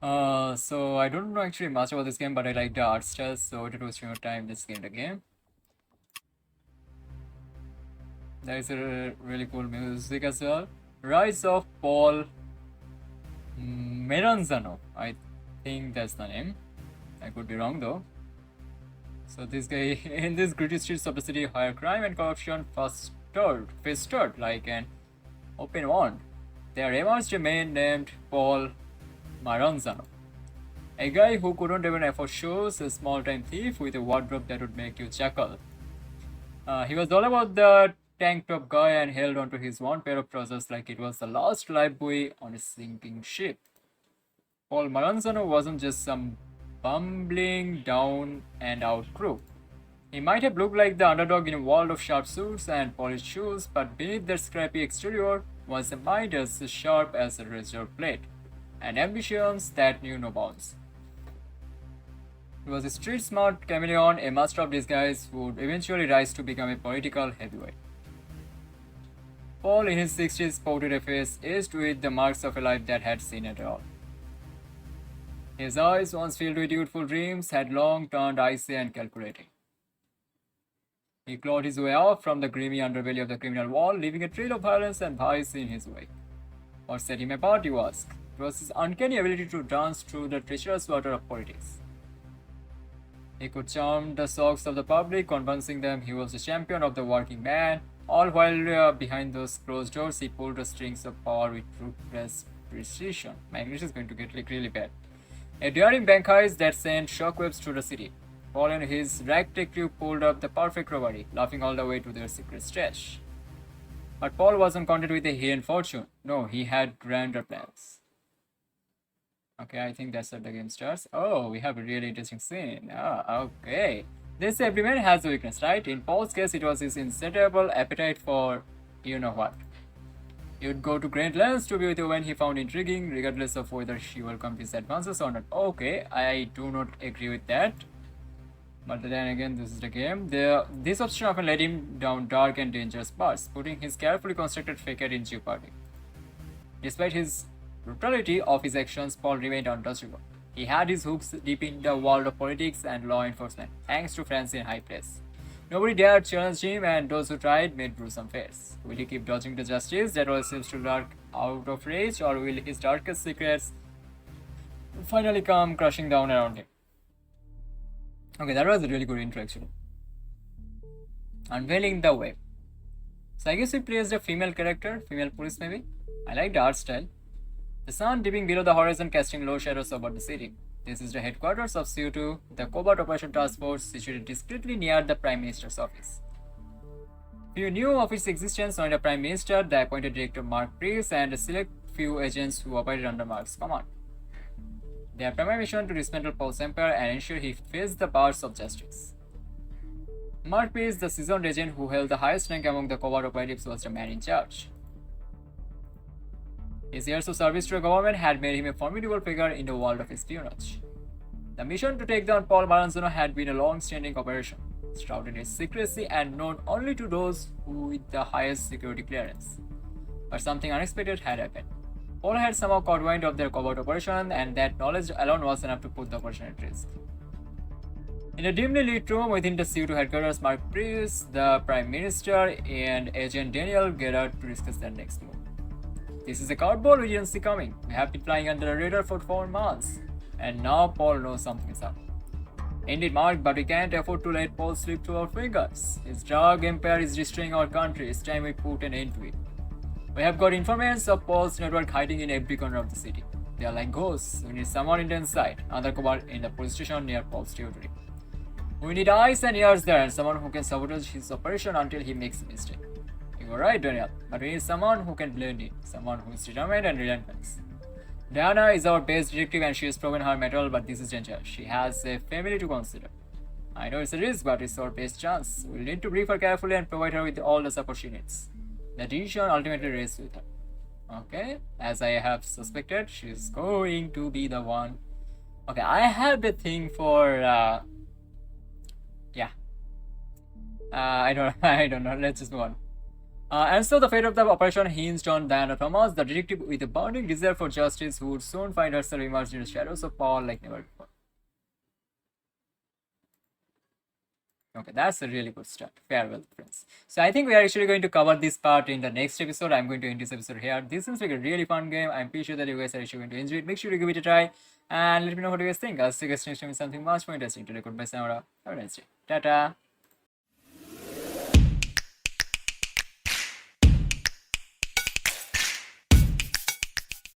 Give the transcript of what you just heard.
So I don't know actually much about this game, but I like the art style, so it was your time this game again. There is a really cool music as well. Rise of Paul Marano. I think that's the name. I could be wrong though. So this guy in these gritty streets of the city where crime and corruption festered like an open wound. There emerged a man named Paul Maranzano. A guy who couldn't even afford shoes, a small-time thief with a wardrobe that would make you chuckle. He was all about the tank top guy and held onto his one pair of trousers like it was the last lifebuoy on a sinking ship. Paul Maranzano wasn't just some bumbling down and out crook. He might have looked like the underdog in a world of sharp suits and polished shoes, but beneath that scrappy exterior was a mind as sharp as a razor blade, and ambitions that knew no bounds. He was a street smart chameleon, a master of disguise who would eventually rise to become a political heavyweight. Paul, in his 60s, sported a face aged with the marks of a life that had seen it all. His eyes, once filled with youthful dreams, had long turned icy and calculating. He clawed his way out from the grimy underbelly of the criminal world, leaving a trail of violence and vice in his wake. What set him apart, you ask? It was his uncanny ability to dance through the treacherous water of politics. He could charm the socks of the public, convincing them he was the champion of the working man, all while behind those closed doors he pulled the strings of power with ruthless precision. My English is going to get really bad. A daring bank heist that sent shockwaves through the city. Paul and his ragtag crew pulled up the perfect robbery, laughing all the way to their secret stash. But Paul wasn't content with a hidden fortune. No, he had grander plans. Okay, I think that's how the game starts. Oh, we have a really interesting scene. Okay. This everyman has a weakness, right? In Paul's case, it was his insatiable appetite for you know what. He would go to great lengths to be with a woman he found intriguing, regardless of whether she welcomed his advances or not. Okay, I do not agree with that. But then again, this is the game. This option often led him down dark and dangerous paths, putting his carefully constructed facade in jeopardy. Despite his brutality of his actions, Paul remained untouchable. He had his hooks deep in the world of politics and law enforcement, thanks to friends in high place. Nobody dared challenge him, and those who tried made gruesome faces. Will he keep dodging the justice that always seems to lurk out of reach, or will his darkest secrets finally come crushing down around him? Okay, that was a really good intro actually. Unveiling the web. So I guess we placed a female character, female police maybe. I like the art style. The sun dipping below the horizon casting low shadows over the city. This is the headquarters of CO2, the Covert Operation Task Force situated discreetly near the Prime Minister's office. Few knew of its existence, only the Prime Minister, the appointed director Mark Priest, and a select few agents who operated under Mark's command. Their primary mission to dismantle Paul's empire and ensure he faced the bars of justice. Mark Priest, the seasoned agent who held the highest rank among the covert operatives, was the man in charge. His years of service to the government had made him a formidable figure in the world of espionage. The mission to take down Paul Marano had been a long-standing operation, shrouded in secrecy and known only to those with the highest security clearance. But something unexpected had happened. Paul had somehow caught wind of their covert operation, and that knowledge alone was enough to put the operation at risk. In a dimly lit room within the CO2 headquarters, Mark Priest, the Prime Minister, and Agent Daniel gathered to discuss their next move. This is a cardboard we didn't see coming. We have been flying under the radar for 4 months, and now Paul knows something is up. Indeed, Mark, but we can't afford to let Paul slip through our fingers. His drug empire is destroying our country. It's time we put an end to it. We have got informants of Paul's network hiding in every corner of the city. They are like ghosts. We need someone in the inside, undercover in the police station near Paul's territory. We need eyes and ears there, and someone who can sabotage his operation until he makes a mistake. You are right, Daniel, but we need someone who can blend in, someone who is determined and relentless. Diana is our best detective and she has proven her mettle, but this is danger. She has a family to consider. I know it's a risk, but it's our best chance. We'll need to brief her carefully and provide her with all the support she needs. The decision ultimately rests with her. Okay, as I have suspected, she's going to be the one. Okay, I have a thing for I don't know. Let's just move on. And so the fate of the operation hinged on Diana Thomas, the detective with a burning desire for justice, who would soon find herself immersed in the shadows of Paul like never before. Okay, that's a really good start. Farewell, friends. So I think we are actually going to cover this part in the next episode. I'm going to end this episode here. This seems like a really fun game. I'm pretty sure that you guys are actually going to enjoy it. Make sure to give it a try and let me know what you guys think. I'll see you guys next time with something much more interesting. To record by Samara. Have a nice day. Ta-ta.